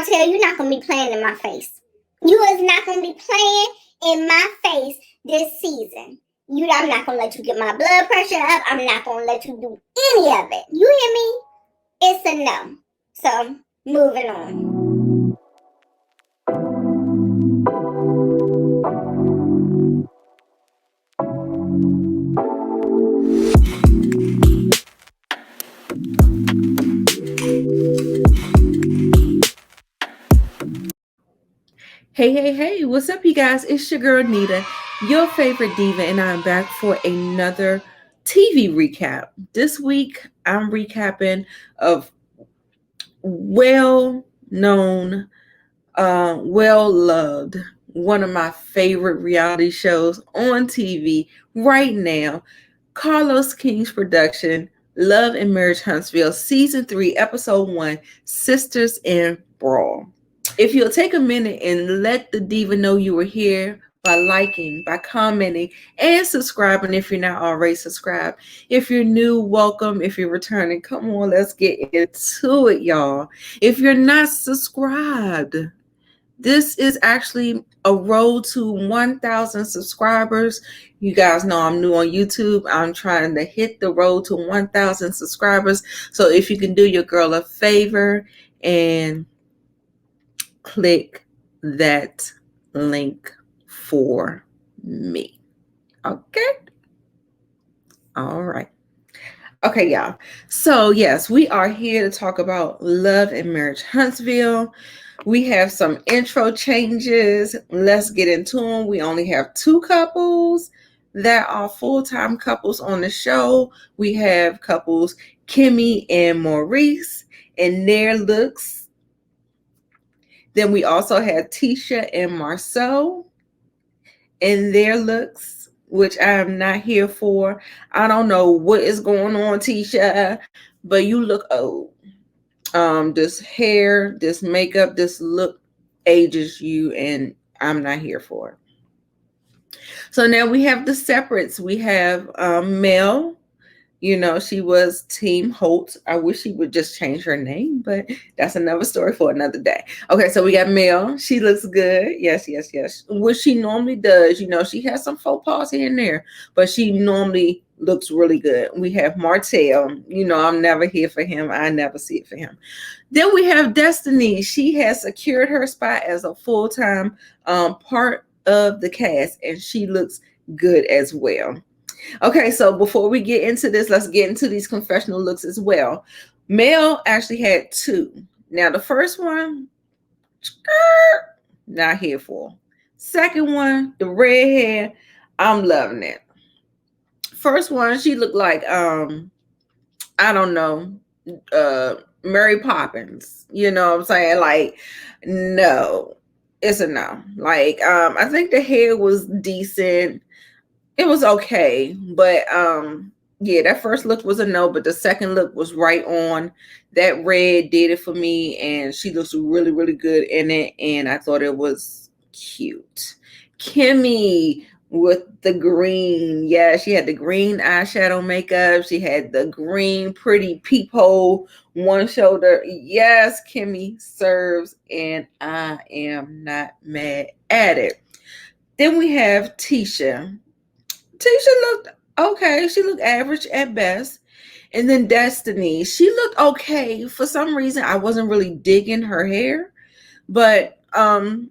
Marcel, you're not going to be playing in my face. You is not going to be playing in my face this season. I'm not going to let you get my blood pressure up. I'm not going to let you do any of it. You hear me? It's a no. So, moving on. Hey, what's up, you guys? It's your girl, Nita, your favorite diva, and I'm back for another TV recap. This week, I'm recapping of well-known, well-loved, one of my favorite reality shows on TV right now, Carlos King's production, Love and Marriage Huntsville, Season 3, Episode 1, Sisters in Brawl. If you'll take a minute and let the diva know you were here by liking, by commenting, and subscribing if you're not already subscribed. If you're new, welcome. If you're returning, come on, let's get into it, y'all. If you're not subscribed, this is actually a road to 1,000 subscribers. You guys know I'm new on YouTube. I'm trying to hit the road to 1,000 subscribers. So if you can do your girl a favor and click that link for me. Okay? All right. Okay, y'all. So, yes, we are here to talk about Love and Marriage Huntsville. We have some intro changes. Let's get into them. We only have 2 couples that are full-time couples on the show. We have couples Kimmy and Maurice and their looks. Then we also have Tisha and Marcel and their looks, which I am not here for. I don't know what is going on, Tisha, but you look old. This hair, this makeup, this look ages you, and I'm not here for it. So now we have the separates. We have Mel. You know, she was Team Holt. I wish she would just change her name, but that's another story for another day. Okay, so we got Mel. She looks good. Yes. What she normally does, you know, she has some faux pas here and there, but she normally looks really good. We have Marcel. You know, I'm never here for him. I never see it for him. Then we have Destiny. She has secured her spot as a full-time part of the cast, and she looks good as well. Okay, so before we get into this, let's get into these confessional looks as well. Mel actually had 2. Now, the first one, not here for. Second one, the red hair, I'm loving it. First one, she looked like, I don't know, Mary Poppins. You know what I'm saying? Like, no, it's a no. Like, I think the hair was decent. It was okay, but yeah, that first look was a no, but the second look was right on. That red did it for me, and she looks really, really good in it, and I thought it was cute. Kimmy with the green. Yeah, she had the green eyeshadow makeup. She had the green pretty peephole one shoulder. Yes, Kimmy serves, and I am not mad at it. Then we have Tisha. Tisha looked okay. She looked average at best. And then Destiny, she looked okay. For some reason, I wasn't really digging her hair. But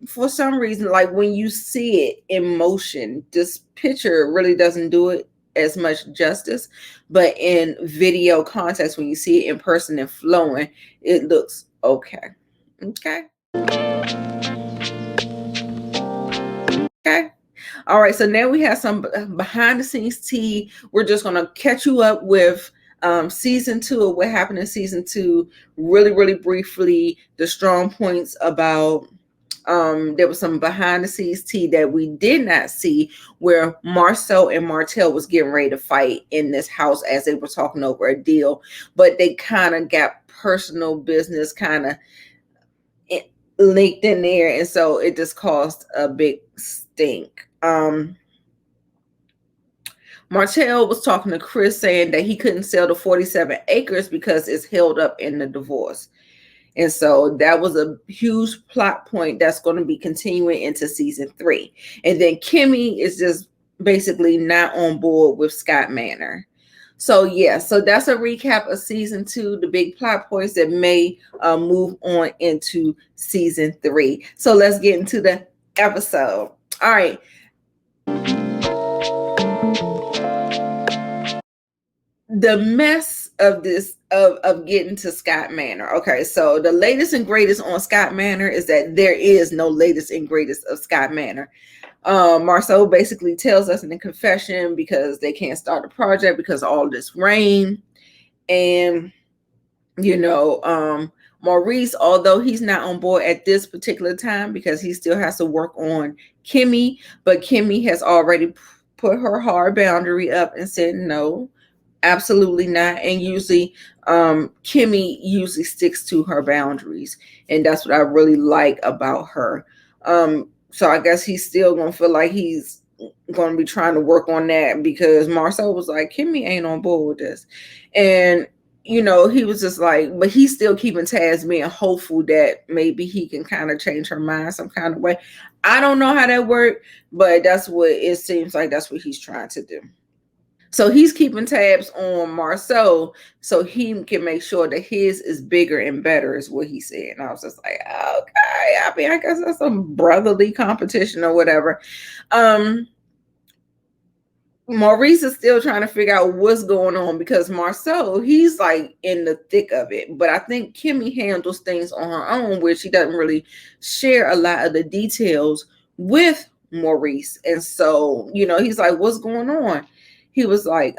for some reason, like when you see it in motion, this picture really doesn't do it as much justice. But in video context, when you see it in person and flowing, it looks okay. Okay. All right, so now we have some behind the scenes tea. We're just going to catch you up with season 2 of what happened in season 2 really, really briefly. The strong points about there was some behind the scenes tea that we did not see, where Marcel and Martel was getting ready to fight in this house as they were talking over a deal, but they kind of got personal business kind of linked in there, and so it just caused a big stink. Marcel was talking to Chris saying that he couldn't sell the 47 acres because it's held up in the divorce. And so that was a huge plot point that's going to be continuing into season 3. And then Kimmy is just basically not on board with Scott Manor. So yeah, so that's a recap of season 2, the big plot points that may move on into season 3. So let's get into the episode. All right. The mess of this of getting to Scott Manor. Okay, so the latest and greatest on Scott Manor is that there is no latest and greatest of Scott Manor. Marcel basically tells us in the confession because they can't start the project because of all this rain. And Maurice, although he's not on board at this particular time because he still has to work on Kimmy, but Kimmy has already put her hard boundary up and said no, absolutely not. And usually Kimmy usually sticks to her boundaries, and that's what I really like about her. So I guess he's still gonna feel like he's gonna be trying to work on that because Marcel was like, Kimmy ain't on board with this. And he was just like, but he's still keeping tabs, being hopeful that maybe he can kind of change her mind some kind of way. I don't know how that worked, but that's what it seems like. That's what he's trying to do. So he's keeping tabs on Marcel so he can make sure that his is bigger and better, is what he said. And I was just like, okay. I mean, I guess that's some brotherly competition or whatever. Maurice is still trying to figure out what's going on because Marcel, he's like in the thick of it. But I think Kimmy handles things on her own, where she doesn't really share a lot of the details with Maurice. And so, he's like, what's going on? He was like,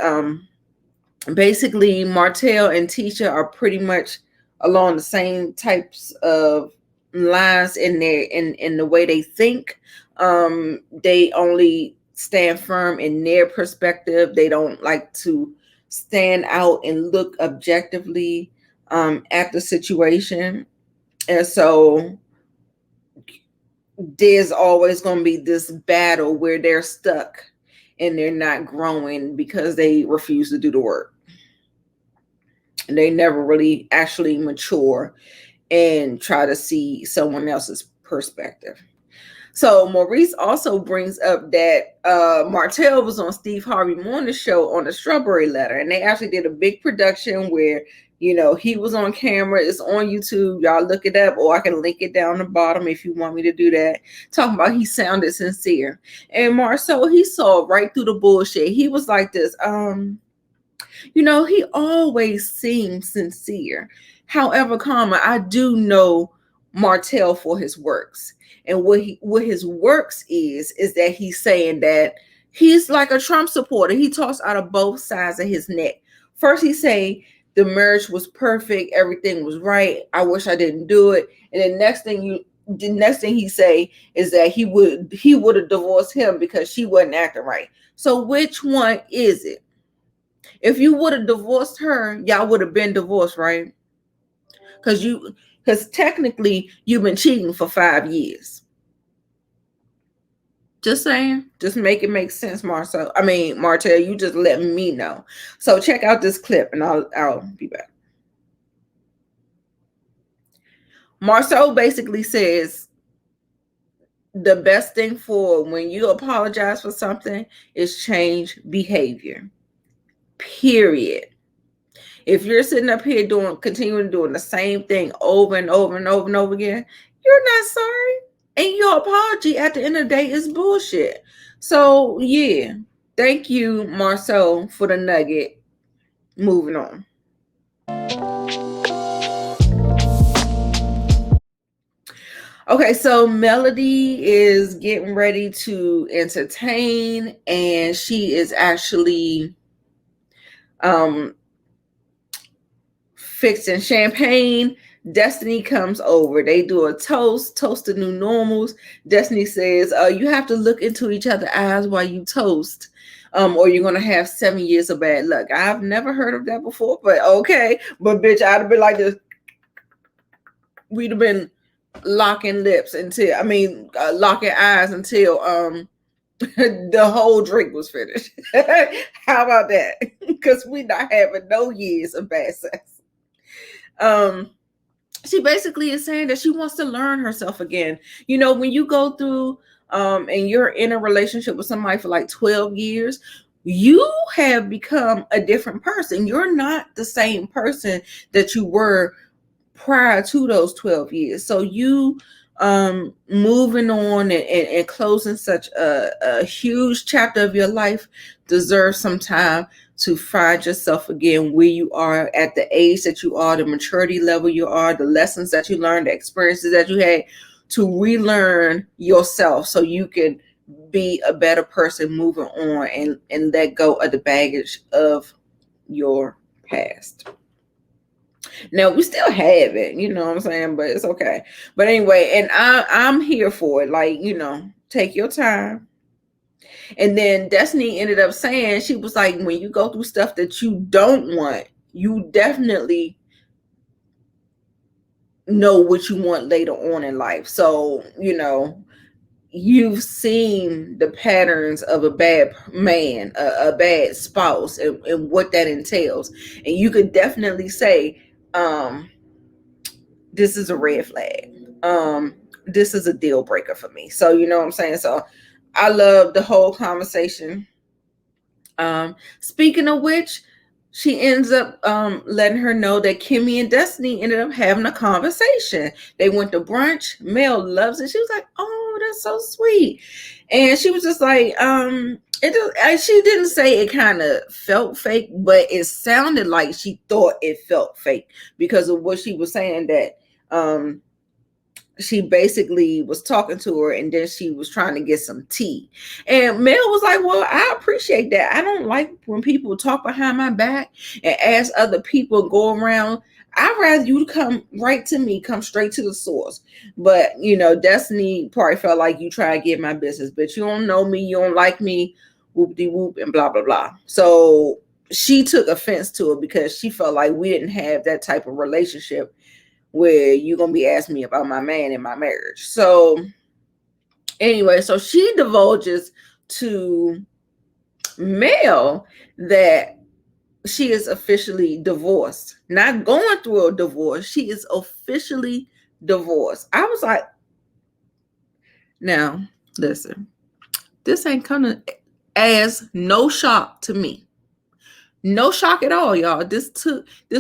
basically Martell and Tisha are pretty much along the same types of lines in the way they think. They only stand firm in their perspective. They don't like to stand out and look objectively at the situation. And so there's always going to be this battle where they're stuck and they're not growing because they refuse to do the work. And they never really actually mature and try to see someone else's perspective. So Maurice also brings up that Martell was on Steve Harvey Morning's show on the Strawberry Letter, and they actually did a big production where he was on camera. It's on YouTube. Y'all look it up, or I can link it down the bottom if you want me to do that. Talking about he sounded sincere, and Marcel, he saw right through the bullshit. He was like this. He always seems sincere. However, I do know Martell for his works. And what his works is that he's saying that he's like a Trump supporter. He talks out of both sides of his neck. First, he say the marriage was perfect, everything was right. I wish I didn't do it. And the next thing he say is that he would have divorced him because she wasn't acting right. So which one is it? If you would have divorced her, y'all would have been divorced, right? Because technically you've been cheating for 5 years. Just saying. Just make it make sense, Marcel. Martell, you just let me know. So check out this clip and I'll be back. Marcel basically says the best thing for when you apologize for something is change behavior. Period. If you're sitting up here continuing doing the same thing over and over and over and over again, you're not sorry. And your apology at the end of the day is bullshit. So yeah, thank you, Marcel, for the nugget. Moving on. Okay, so Melody is getting ready to entertain, and she is actually fixing champagne. Destiny comes over. They do a toast to new normals. Destiny says, you have to look into each other's eyes while you toast, or you're going to have 7 years of bad luck. I've never heard of that before, but okay. But bitch, I'd have been like this. We'd have been locking lips locking eyes until the whole drink was finished. How about that? Because we're not having no years of bad sex. she basically is saying that she wants to learn herself again. You know, when you go through and you're in a relationship with somebody for like 12 years, you have become a different person. You're not the same person that you were prior to those 12 years. So you moving on and closing such a huge chapter of your life deserves some time to find yourself again, where you are at the age that you are, the maturity level you are, the lessons that you learned, the experiences that you had, to relearn yourself so you can be a better person moving on and let go of the baggage of your past. Now we still have it, you know what I'm saying, but it's okay. But anyway, and I'm here for it. Like, you know, take your time. And then Destiny ended up saying, she was like, when you go through stuff that you don't want, you definitely know what you want later on in life. So, you know, you've seen the patterns of a bad man, a bad spouse, and what that entails. And you could definitely say, this is a red flag. This is a deal breaker for me. So, you know what I'm saying? So I love the whole conversation. Speaking of which, she ends up letting her know that Kimmy and Destiny ended up having a conversation. They went to brunch. Mel loves it. She was like, "Oh, that's so sweet," and she was just like, she didn't say it kind of felt fake, but it sounded like she thought it felt fake because of what she was saying, that she basically was talking to her and then she was trying to get some tea. And Mel was like, well, I appreciate that. I don't like when people talk behind my back and ask other people, go around. I'd rather you come right to me, come straight to the source. But, you know, Destiny probably felt like you try to get my business, but you don't know me, you don't like me, whoop-de-whoop, and blah, blah, blah. So she took offense to it because she felt like we didn't have that type of relationship where you're going to be asking me about my man in my marriage. So anyway, so she divulges to Mel that she is officially divorced. Not going through a divorce. She is officially divorced. I was like, now, listen, this ain't coming as no shock to me. No shock at all, y'all. This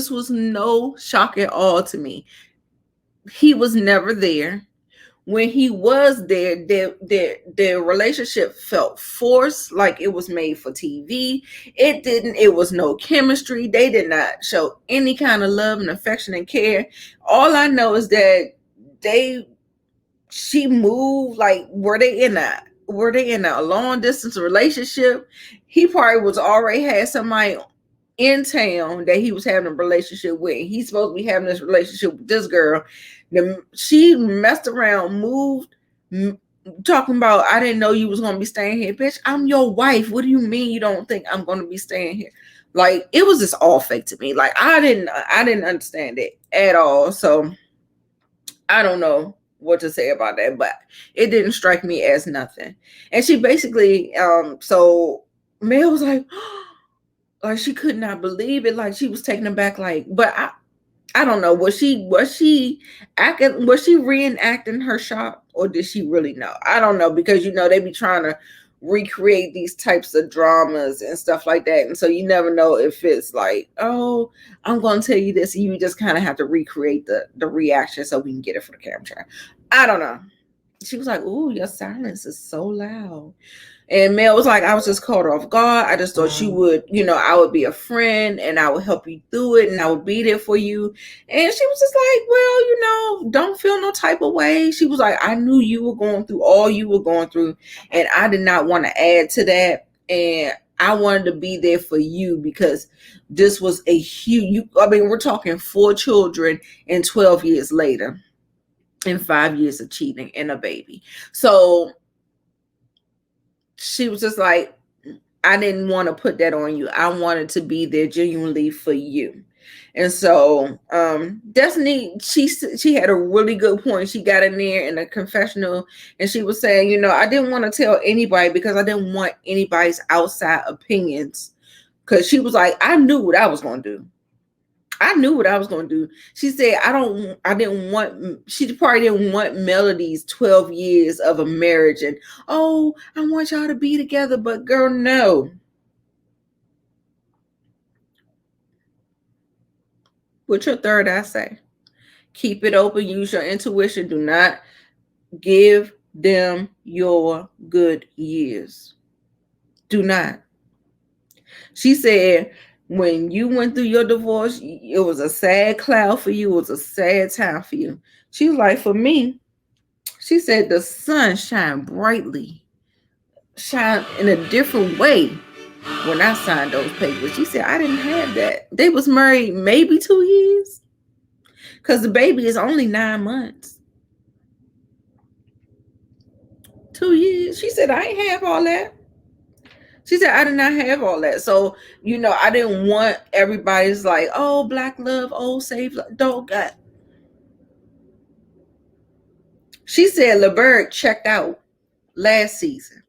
was no shock at all to me. He was never there. When he was there, their relationship felt forced, like it was made for TV. It was no chemistry. They did not show any kind of love and affection and care. All I know is that she moved, like, were they in a long distance relationship? He probably was already had somebody in town that he was having a relationship with. He's supposed to be having this relationship with this girl. She messed around, moved, talking about, I didn't know you was going to be staying here. Bitch, I'm your wife. What do you mean you don't think I'm going to be staying here? Like, it was just all fake to me. Like, I didn't understand it at all. So I don't know what to say about that, but it didn't strike me as nothing. And she basically, so Mel was like, like, she could not believe it. Like, she was taken aback. Like, but I don't know. Was she reenacting her shock, or did she really know? I don't know, because, you know, they be trying to recreate these types of dramas and stuff like that. And so you never know if it's like, oh, I'm going to tell you this. You just kind of have to recreate the reaction so we can get it for the camera. I don't know. She was like, ooh, your silence is so loud. And Mel was like, I was just caught off guard. I just thought you would, you know, I would be a friend and I would help you through it and I would be there for you. And she was just like, well, you know, don't feel no type of way. She was like, I knew you were going through all you were going through, and I did not want to add to that. And I wanted to be there for you because this was a huge, we're talking 4 children and 12 years later and 5 years of cheating and a baby. So she was just like, I didn't want to put that on you. I wanted to be there genuinely for you. And so Destiny, she had a really good point. She got in there in the confessional and she was saying, you know, I didn't want to tell anybody because I didn't want anybody's outside opinions. Because she was like, I knew what I was going to do. I knew what I was going to do. She said, she probably didn't want Melody's 12 years of a marriage and, oh, I want y'all to be together. But girl, no. What your third eye say? Keep it open. Use your intuition. Do not give them your good years. Do not. She said, when you went through your divorce, it was a sad cloud for you. It was a sad time for you. She was like, for me, she said, the sun shine brightly, shine in a different way when I signed those papers. She said, I didn't have that. They was married maybe 2 years because the baby is only 9 months. 2 years. She said, I ain't have all that. She said, I did not have all that. So, I didn't want everybody's like, oh, black love, oh, save love. Don't got. She said LeBerg checked out last season.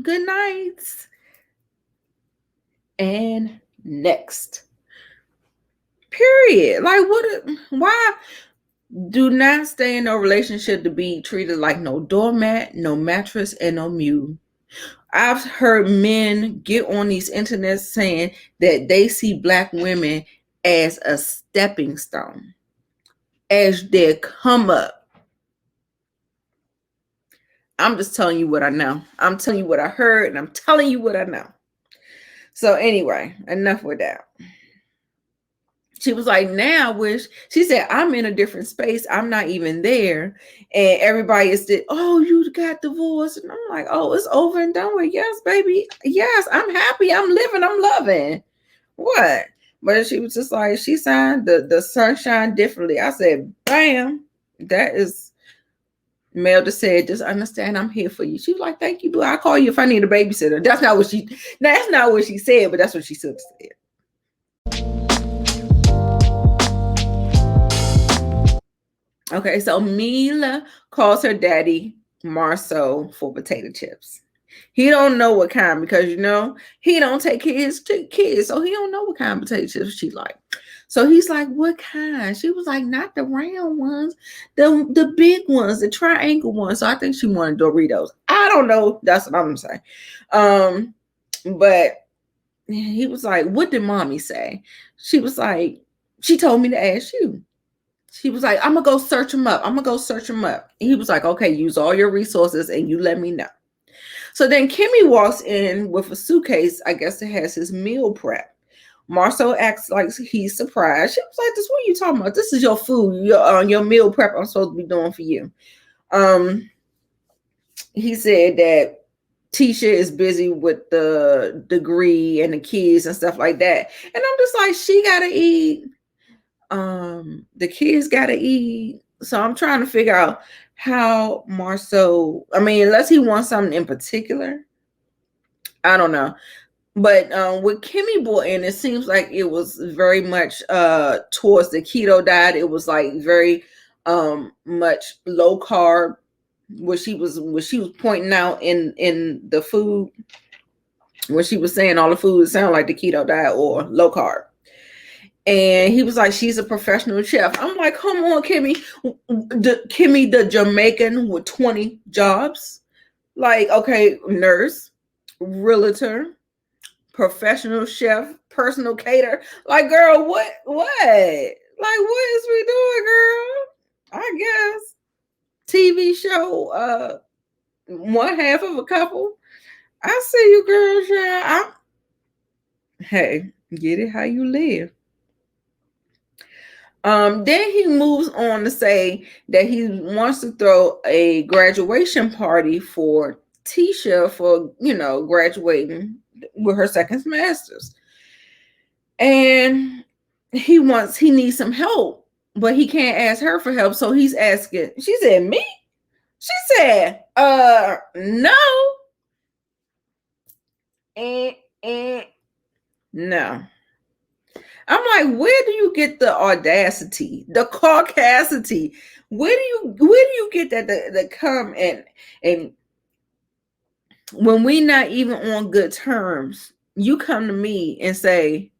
Good nights. And next. Period. Like, why do not stay in a relationship to be treated like no doormat, no mattress, and no mule? I've heard men get on these internets saying that they see black women as a stepping stone, as their come up. I'm just telling you what I know. I'm telling you what I heard, and I'm telling you what I know. So anyway, enough with that. She was like, now she said, I'm in a different space. I'm not even there. And everybody is oh, you got divorced. And I'm like, oh, it's over and done with. Yes, baby. Yes, I'm happy. I'm living. I'm loving. What? But she was just like, she signed the sunshine differently. I said, bam. That is, Mel just said, just understand I'm here for you. She was like, thank you, boo. I'll call you if I need a babysitter. That's not what she said, but that's what she said. Okay, so Mila calls her daddy Marcel for potato chips. He don't know what kind because he don't take his kids, so he don't know what kind of potato chips she like. So he's like, what kind? She was like, not the round ones, the big ones, the triangle ones. So I think she wanted Doritos. I don't know. That's what I'm gonna say. But he was like, what did mommy say? She was like, she told me to ask you. She was like, I'm going to go search him up. He was like, okay, use all your resources and you let me know. So then Kimmy walks in with a suitcase, I guess it has his meal prep. Marcel acts like he's surprised. She was like, this, what are you talking about? This is your food, your meal prep I'm supposed to be doing for you. He said that Tisha is busy with the degree and the kids and stuff like that. And I'm just like, she got to eat. The kids gotta eat. So I'm trying to figure out how Marcel, unless he wants something in particular, I don't know. But with Kimmy brought in, it seems like it was very much towards the keto diet. It was like very much low carb, what she was pointing out in the food, when she was saying all the food sound like the keto diet or low carb. And he was like, she's a professional chef. I'm like, come on, Kimmy. Kimmy, the Jamaican with 20 jobs. Like, okay, nurse, realtor, professional chef, personal caterer. Like, girl, what? Like, what is we doing, girl? I guess. TV show, one half of a couple. I see you, girl. Hey, get it how you live. Then he moves on to say that he wants to throw a graduation party for Tisha for, graduating with her second master's. And he needs some help, but he can't ask her for help. So he's asking, she said, me? She said, no. No. I'm like, where do you get the audacity, the caucasity? Where do you get that to come and when we not even on good terms, you come to me and say,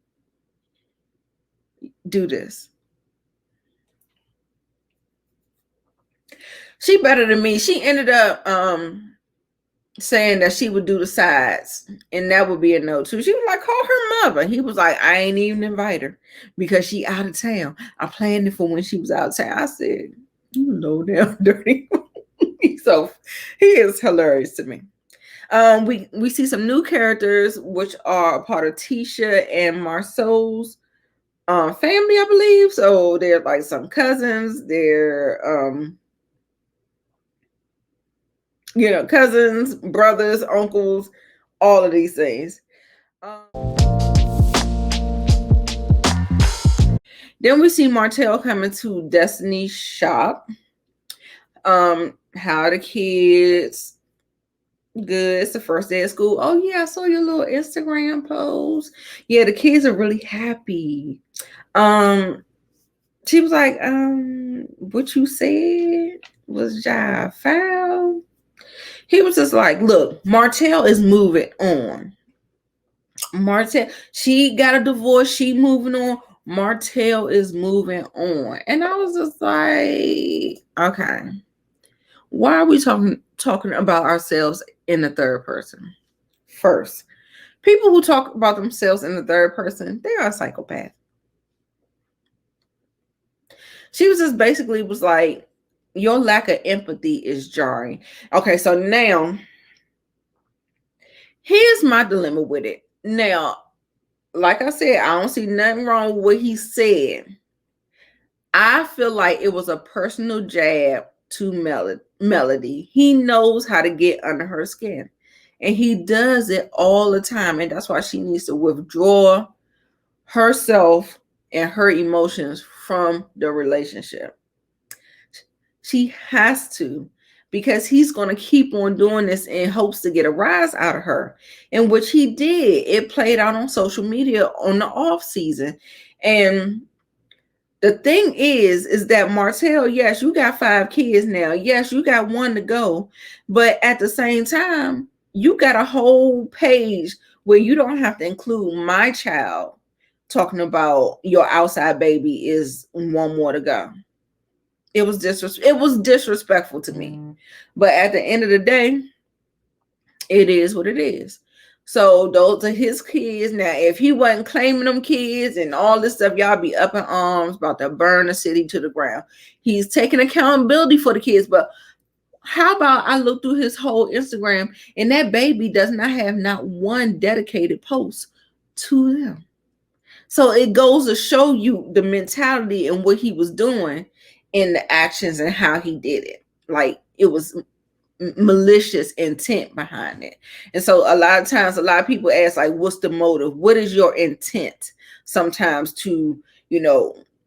do this. She better than me. She ended up saying that she would do the sides, and that would be a no too. She was like, call her mother. He was like, I ain't even invite her because she out of town. I planned it for when she was out of town. I said, you low down dirty. So he is hilarious to me. We see some new characters, which are a part of Tisha and Marcel's family, I believe. So they're like some cousins. They're cousins, brothers, uncles, all of these things. Then we see Marcel coming to Destiny's shop. How the kids? Good. It's the first day of school. Oh yeah, I saw your little Instagram post. Yeah, the kids are really happy. She was like, what you said was jive foul. He was just like, look, Marcel is moving on. Marcel, she got a divorce. She moving on. Marcel is moving on. And I was just like, okay. Why are we talking about ourselves in the third person? First, people who talk about themselves in the third person, they are a psychopath. She was just basically was like, your lack of empathy is jarring. Okay, so now here's my dilemma with it. Now, like I said, I don't see nothing wrong with what he said. I feel like it was a personal jab to Melody. He knows how to get under her skin. And he does it all the time. And that's why she needs to withdraw herself and her emotions from the relationship. She has to, because he's going to keep on doing this in hopes to get a rise out of her. And which he did. It played out on social media on the off season. And the thing is that Marcel, yes, you got 5 kids now. Yes, you got 1 to go. But at the same time, you got a whole page where you don't have to include my child talking about your outside baby is 1 more to go. It was disrespectful to me. But at the end of the day, it is what it is. So those are his kids. Now, if he wasn't claiming them kids and all this stuff, y'all be up in arms about to burn the city to the ground. He's taking accountability for the kids. But how about I look through his whole Instagram and that baby does not have not one dedicated post to them. So it goes to show you the mentality and what he was doing in the actions and how he did it. Like, it was malicious intent behind it. And so a lot of times, a lot of people ask, like, what's the motive? What is your intent? Sometimes to,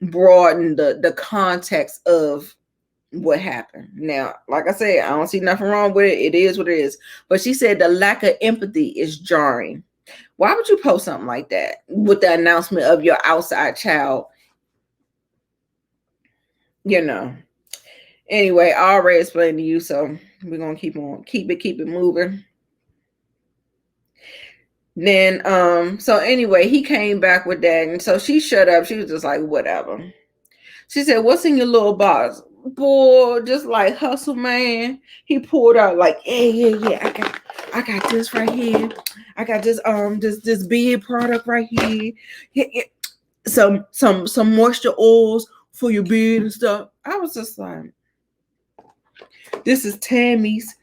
broaden the context of what happened. Now, like I said, I don't see nothing wrong with it. It is what it is. But she said the lack of empathy is jarring. Why would you post something like that with the announcement of your outside child? Anyway, I already explained to you, so we're gonna keep it moving. Then so anyway, he came back with that, and so she shut up. She was just like, whatever. She said, what's in your little box? Boy, just like hustle, man. He pulled out like, yeah. I got this right here. I got this this beard product right here. Yeah. Some moisture oils for your beard and stuff. I was just like, this is Tammy's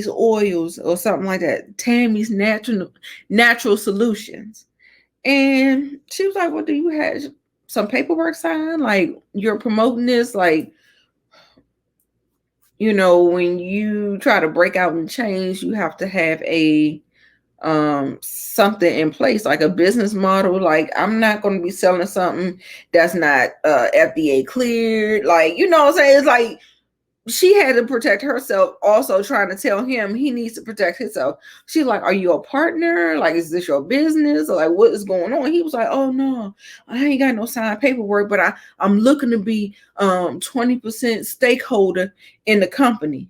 oils or something like that. Tammy's natural solutions. And she was like, well, do you have some paperwork signed? Like, you're promoting this? Like, when you try to break out and change, you have to have a something in place, like a business model. Like, I'm not going to be selling something that's not FDA cleared. Like, what I'm saying? It's like she had to protect herself, also trying to tell him he needs to protect himself. She's like, are you a stakeholder? Like, is this your business? Or like, what is going on? He was like, oh no, I ain't got no signed paperwork, but I'm looking to be 20% stakeholder in the company.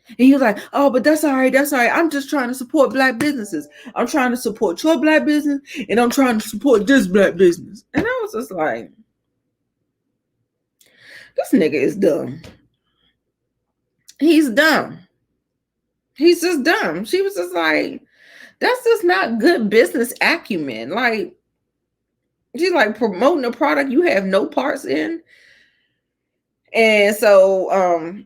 And he was like, oh, but that's all right. I'm just trying to support Black businesses. I'm trying to support your Black business, and I'm trying to support this Black business. And I was just like, This nigga is dumb. He's dumb. He's just dumb. She was just like, that's just not good business acumen. Like, she's like promoting a product you have no parts in. And so,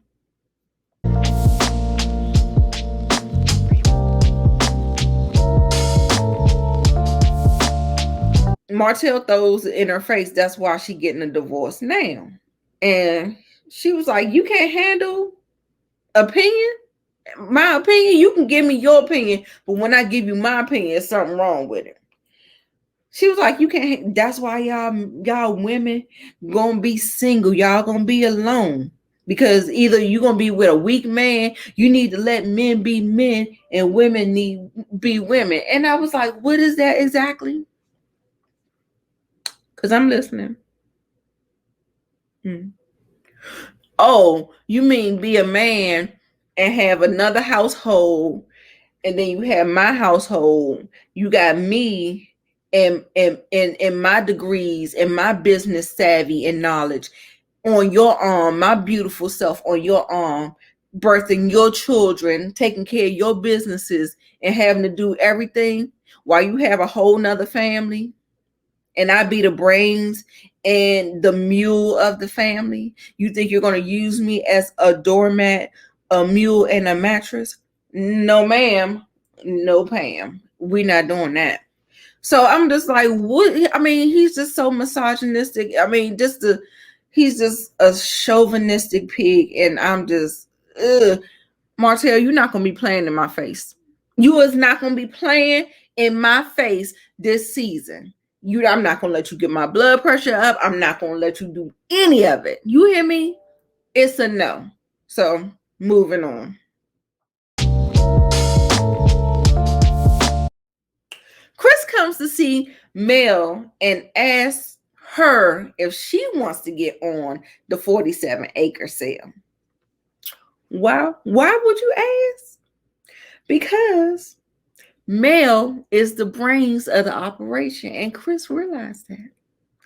Marcel throws it in her face. That's why she getting a divorce now. And she was like, you can't handle opinion? My opinion, you can give me your opinion, but when I give you my opinion, there's something wrong with it. She was like, you can't, that's why y'all women gonna be single. Y'all gonna be alone. Because either you're gonna be with a weak man, you need to let men be men, and women need be women. And I was like, what is that exactly? Because I'm listening. Oh, you mean be a man and have another household, and then you have my household. You got me and my degrees and my business savvy and knowledge on your arm, my beautiful self on your arm, birthing your children, taking care of your businesses, and having to do everything while you have a whole nother family. And I be the brains and the mule of the family. You think you're going to use me as a doormat, a mule, and a mattress? No, ma'am. No, Pam. We're not doing that. So I'm just like, what? I mean, he's just so misogynistic. I mean, he's just a chauvinistic pig. And I'm just, Marcel, you're not going to be playing in my face. You is not going to be playing in my face this season. I'm not going to let you get my blood pressure up. I'm not going to let you do any of it. You hear me? It's a no. So moving on. Chris comes to see Mel and asks her if she wants to get on the 47-acre sale. Why would you ask? Because Mel is the brains of the operation, and Chris realized that.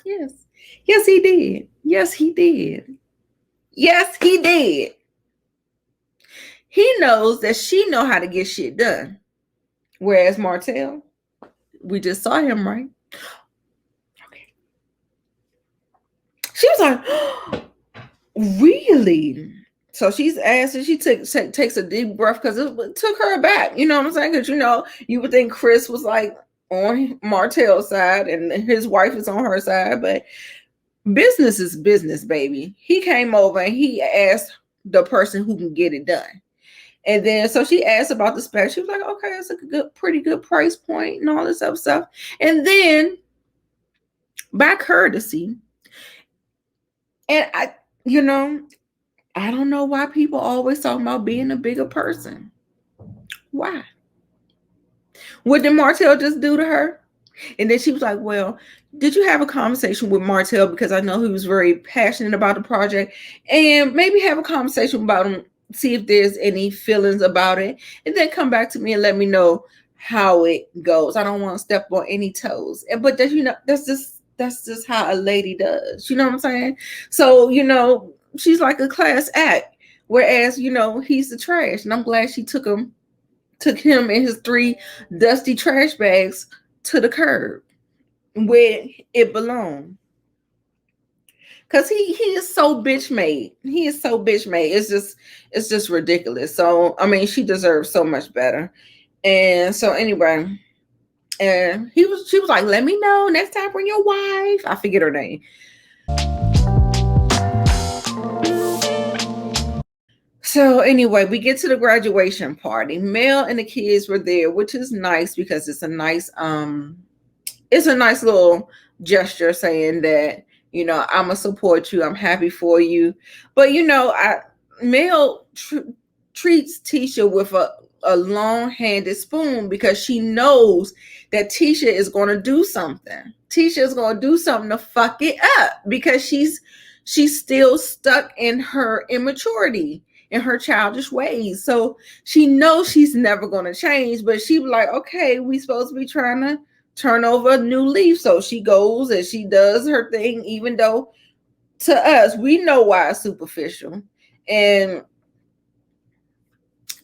Yes, he did. Yes, he did. Yes, he did. He knows that she know how to get shit done. Whereas Marcel, we just saw him, right? Okay. She was like, really? So she's asking, she takes a deep breath because it took her aback. You know what I'm saying? Because, you would think Chris was like on Martel's side and his wife is on her side. But business is business, baby. He came over and he asked the person who can get it done. And then, so she asked about the spec. She was like, okay, it's a pretty good price point and all this other stuff. And then, by courtesy, and I don't know why people always talk about being a bigger person. Why? What did Martel just do to her? And then she was like, well, did you have a conversation with Martel? Because I know he was very passionate about the project. And maybe have a conversation about him, see if there's any feelings about it. And then come back to me and let me know how it goes. I don't want to step on any toes. But that's just how a lady does. You know what I'm saying? So, she's like a class act. Whereas, he's the trash. And I'm glad she took him and his 3 dusty trash bags to the curb where it belonged. Cause he is so bitch made. He is so bitch made. It's just ridiculous. So I mean, she deserves so much better. And so anyway, and she was like, let me know next time, bring your wife. I forget her name. So anyway, we get to the graduation party. Mel and the kids were there, which is nice because it's a nice little gesture saying that, I'm gonna support you. I'm happy for you. But Mel treats Tisha with a long-handed spoon because she knows that Tisha is going to do something. Tisha is going to do something to fuck it up because she's still stuck in her immaturity, in her childish ways. So she knows she's never going to change, but she was like, okay, we supposed to be trying to turn over a new leaf. So she goes and she does her thing, even though to us, we know why it's superficial. And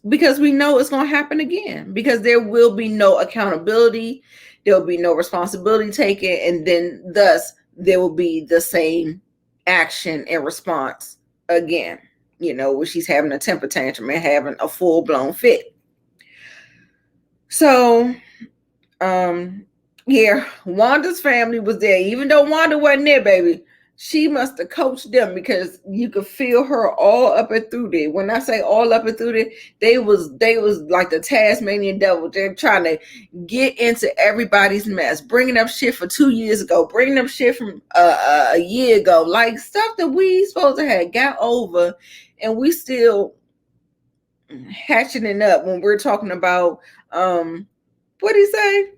because we know it's going to happen again, because there will be no accountability, there will be no responsibility taken, and then thus there will be the same action and response again, where she's having a temper tantrum and having a full-blown fit. So yeah, Wanda's family was there. Even though Wanda wasn't there, baby, she must have coached them, because you could feel her all up and through there. When I say all up and through there, they was like the Tasmanian devil. They're trying to get into everybody's mess, bringing up shit for 2 years ago, bringing up shit from a year ago, like stuff that we supposed to have got over, and we still hatching it up when we're talking about what he say?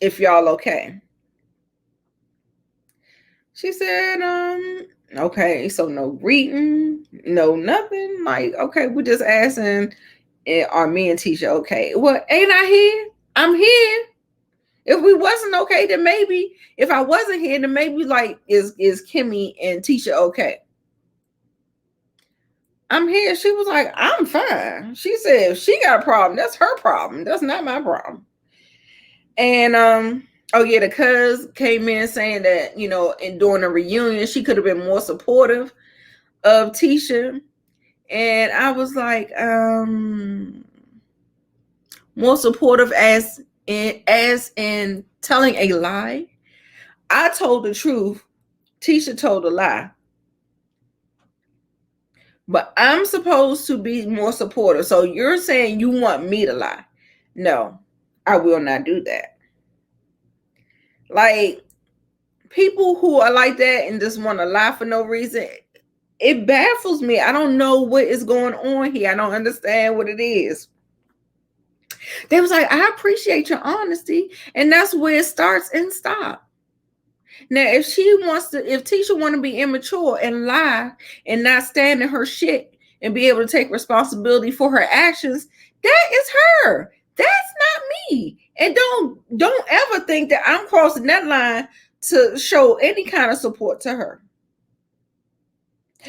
If y'all okay. She said, okay, so no greeting, no nothing. Like, okay, we're just asking, are me and Tisha okay? Well, ain't I here? I'm here. If we wasn't okay, then maybe, if I wasn't here, then maybe like, is Kimmy and Tisha okay? I'm here. She was like, I'm fine. She said, if she got a problem, that's her problem. That's not my problem. And oh yeah, the cuz came in saying that, and during the reunion, she could have been more supportive of Tisha. And I was like, more supportive as in telling a lie. I told the truth. Tisha told a lie. But I'm supposed to be more supportive. So you're saying you want me to lie? No, I will not do that. Like, people who are like that and just want to lie for no reason, it baffles me. I don't know what is going on here. I don't understand what it is. They was like, I appreciate your honesty, and that's where it starts and stops. Now, if Tisha want to be immature and lie and not stand in her shit and be able to take responsibility for her actions, that is her. That's not me. And don't ever think that I'm crossing that line to show any kind of support to her.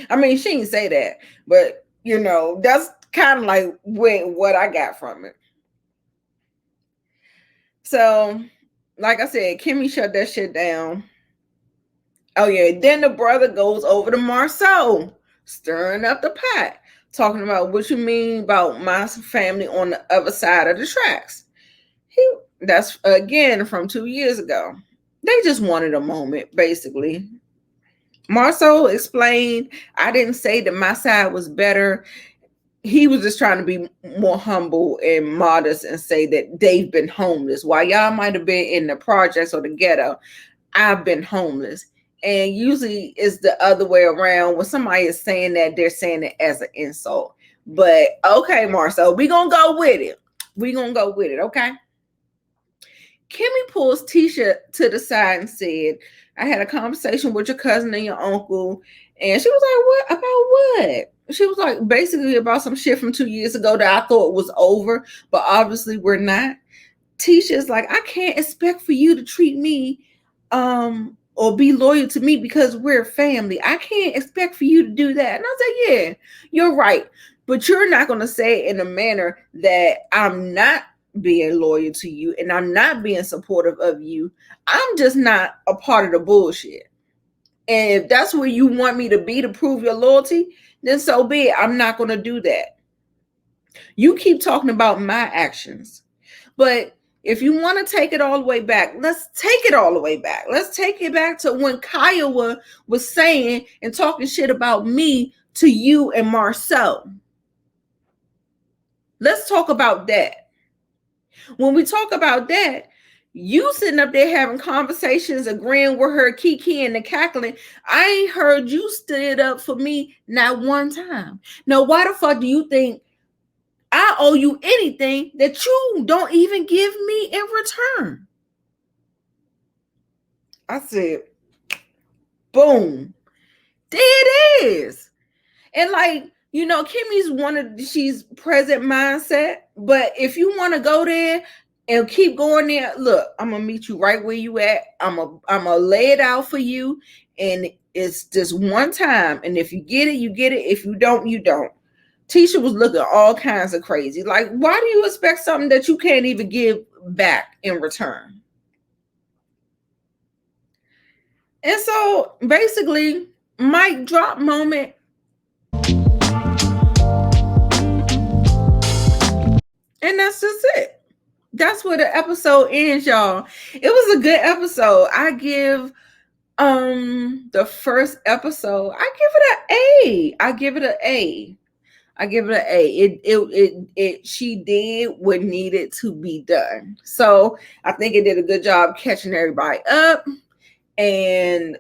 I mean, she didn't say that, but that's kind of like what I got from it. So, like I said, Kimmy shut that shit down. Oh yeah, then the brother goes over to Marcel, stirring up the pot, talking about what you mean about my family on the other side of the tracks. That's again from 2 years ago. They just wanted a moment, basically. Marcel explained, I didn't say that my side was better. He was just trying to be more humble and modest and say that they've been homeless. While y'all might have been in the projects or the ghetto, I've been homeless. And usually it's the other way around. When somebody is saying that, they're saying it as an insult. But okay, Marcel, we're going to go with it. We're going to go with it, okay? Kimmy pulls Tisha to the side and said, I had a conversation with your cousin and your uncle. And she was like, what? About what? She was like, basically about some shit from 2 years ago that I thought was over, but obviously we're not. Tisha's like, I can't expect for you to treat me or be loyal to me because we're family. I can't expect for you to do that. And I was like, yeah, you're right. But you're not going to say it in a manner that I'm not being loyal to you and I'm not being supportive of you. I'm just not a part of the bullshit. And if that's where you want me to be to prove your loyalty, then so be it. I'm not going to do that. You keep talking about my actions. But if you want to take it all the way back, let's take it all the way back. Let's take it back to when Kiowa was saying and talking shit about me to you and Marcel. Let's talk about that. When we talk about that, you sitting up there having conversations, agreeing with her, kiki and the cackling. I ain't heard you stood up for me not one time. Now, why the fuck do you think I owe you anything that you don't even give me in return? I said, boom. There it is. And like, Kimmy's she's present mindset. But if you want to go there and keep going there. Look, I'm gonna meet you right where you at. I'm gonna lay it out for you, and it's just one time. And if you get it, you get it. If you don't, you don't. Tisha was looking all kinds of crazy. Like, why do you expect something that you can't even give back in return? And so basically, mic drop moment. And that's just it. That's where the episode ends, y'all. It was a good episode. I give the first episode, I give it an A. I give it an A. She did what needed to be done. So I think it did a good job catching everybody up and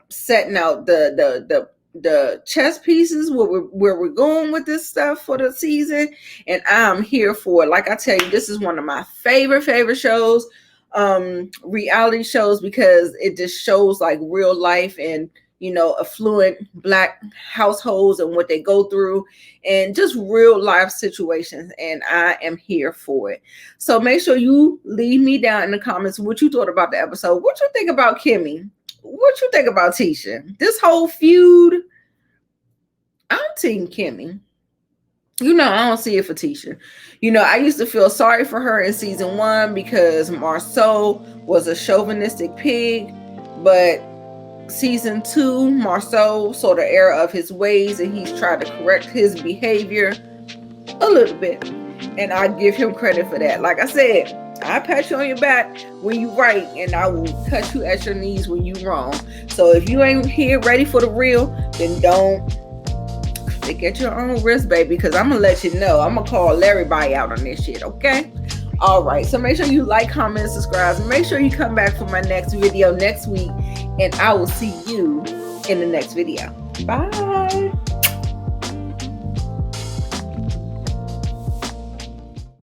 setting out the chess pieces where we're going with this stuff for the season, and I'm here for it. Like I tell you, this is one of my favorite shows, reality shows, because it just shows like real life and, you know, affluent Black households and what they go through and just real life situations. And I am here for it. So make sure you leave me down in the comments what you thought about the episode. What you think about Kimmy? What you think about Tisha? This whole feud, I'm team Kimmy. You know, I don't see it for Tisha. You know, I used to feel sorry for her in season 1 because Marcel was a chauvinistic pig, but season 2, Marcel saw the error of his ways and he's tried to correct his behavior a little bit. And I give him credit for that. Like I said, I pat you on your back when you right, and I will cut you at your knees when you wrong. So if you ain't here ready for the real, then don't stick at your own risk, baby, because I'm going to let you know. I'm going to call everybody out on this shit, okay? All right, so make sure you like, comment, and subscribe. And make sure you come back for my next video next week, and I will see you in the next video. Bye.